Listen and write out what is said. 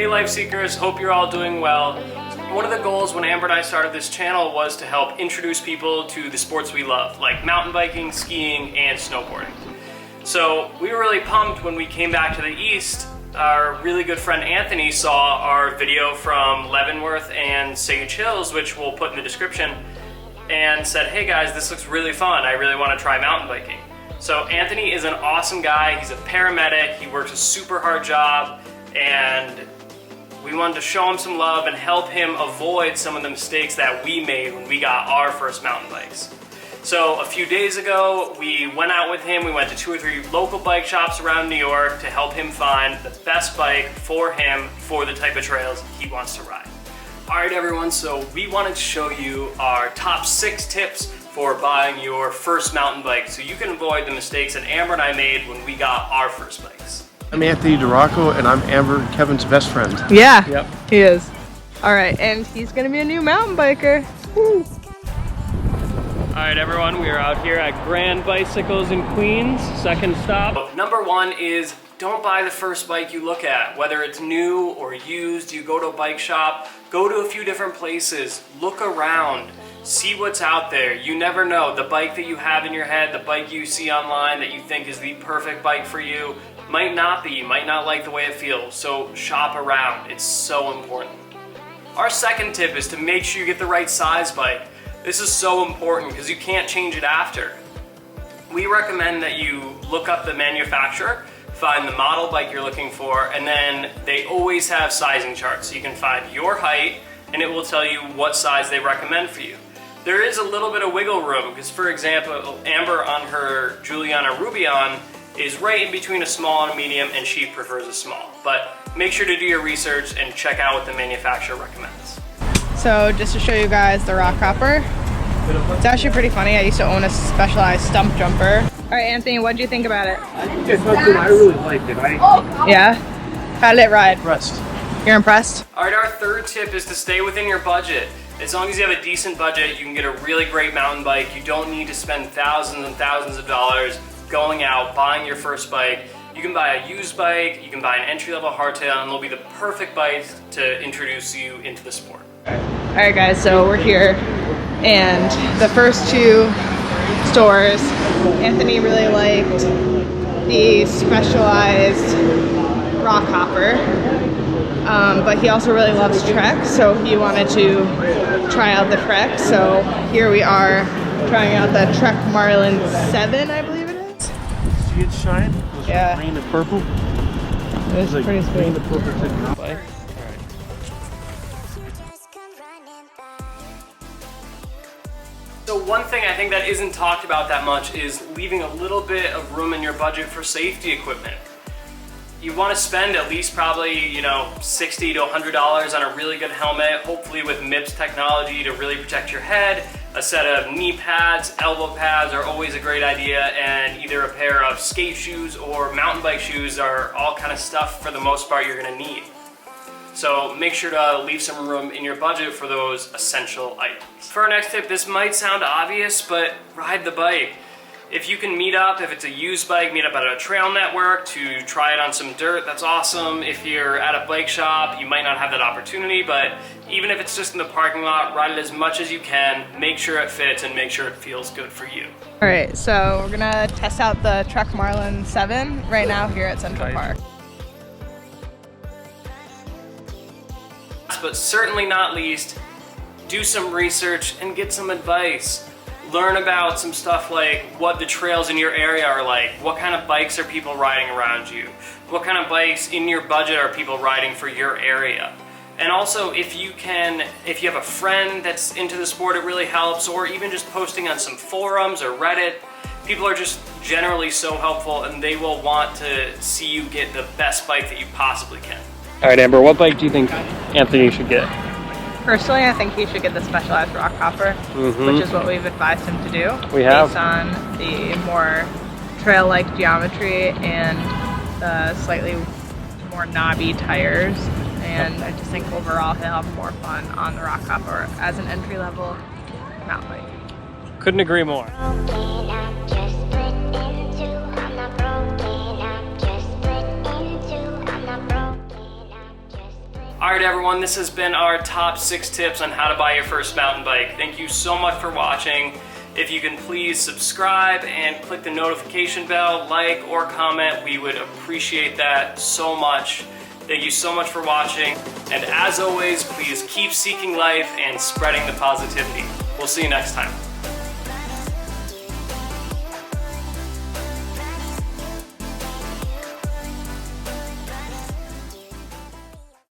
Hey Life Seekers, hope you're all doing well. One of the goals when Amber and I started this channel was to help introduce people to the sports we love, like mountain biking, skiing, and snowboarding. So we were really pumped when we came back to the East. Our really good friend Anthony saw our video from Leavenworth and Sage Hills, which we'll put in the description, and said, hey guys, this looks really fun. I really want to try mountain biking. So Anthony is an awesome guy. He's a paramedic. He works a super hard job, and we wanted to show him some love and help him avoid some of the mistakes that we made when we got our first mountain bikes. So a few days ago, we went out with him. We went to 2 or 3 local bike shops around New York to help him find the best bike for him for the type of trails he wants to ride. All right, everyone, so we wanted to show you our top 6 tips for buying your first mountain bike so you can avoid the mistakes that Amber and I made when we got our first bikes. I'm Anthony DeRocco, and I'm Amber and Kevin's best friend. Yeah, yep. He is. All right, and he's gonna be a new mountain biker. Woo. All right, everyone, we are out here at Grand Bicycles in Queens, second stop. Number 1 is don't buy the first bike you look at. Whether it's new or used, you go to a bike shop, go to a few different places, look around, see what's out there. You never know. The bike that you have in your head, the bike you see online that you think is the perfect bike for you, might not be. You might not like the way it feels. So shop around. It's so important. Our second tip is to make sure you get the right size bike. This is so important because you can't change it after. We recommend that you look up the manufacturer, find the model bike you're looking for, and then they always have sizing charts. So you can find your height and it will tell you what size they recommend for you. There is a little bit of wiggle room because, for example, Amber on her Juliana Rubion is right in between a small and a medium, and she prefers a small. But make sure to do your research and check out what the manufacturer recommends. So just to show you guys the rock hopper, it's actually pretty funny. I used to own a Specialized stump jumper. All right, Anthony, what did you think about it? I think it's something I really liked it. Yeah? How did it ride? Impressed. You're impressed? All right, our third tip is to stay within your budget. As long as you have a decent budget, you can get a really great mountain bike. You don't need to spend thousands and thousands of dollars going out, buying your first bike. You can buy a used bike, you can buy an entry-level hardtail, and they'll be the perfect bike to introduce you into the sport. All right, guys, so we're here, and the first 2 stores, Anthony really liked the Specialized rock hopper, but he also really loves Trek, so he wanted to try out the Trek. So here we are trying out the Trek Marlin 7, I believe it is. See it shine? It was Yeah. green and purple. It's like pretty green sweet. and purple bike. So one thing I think that isn't talked about that much is leaving a little bit of room in your budget for safety equipment. You want to spend at least probably, $60 to $100 on a really good helmet, hopefully with MIPS technology to really protect your head. A set of knee pads, elbow pads are always a great idea, and either a pair of skate shoes or mountain bike shoes are all kind of stuff for the most part you're going to need. So make sure to leave some room in your budget for those essential items. For our next tip, this might sound obvious, but ride the bike. If you can meet up, if it's a used bike, meet up at a trail network to try it on some dirt, that's awesome. If you're at a bike shop, you might not have that opportunity, but even if it's just in the parking lot, ride it as much as you can, make sure it fits and make sure it feels good for you. All right, so we're gonna test out the Trek Marlin 7 right now here at Central Park. But certainly not least, do some research and get some advice. Learn about some stuff like what the trails in your area are like, what kind of bikes are people riding around you, what kind of bikes in your budget are people riding for your area. And also, if you have a friend that's into the sport, it really helps, or even just posting on some forums or Reddit. People are just generally so helpful, and they will want to see you get the best bike that you possibly can. All right, Amber, what bike do you think Anthony should get? Personally, I think he should get the Specialized rock hopper, which is what we've advised him to do. We have. Based on the more trail-like geometry and the slightly more knobby tires. And I just think overall he'll have more fun on the rock hopper as an entry-level mountain bike. Couldn't agree more. All right, everyone, this has been our top 6 tips on how to buy your first mountain bike. Thank you so much for watching. If you can please subscribe and click the notification bell, like or comment, we would appreciate that so much. Thank you so much for watching. And as always, please keep seeking life and spreading the positivity. We'll see you next time.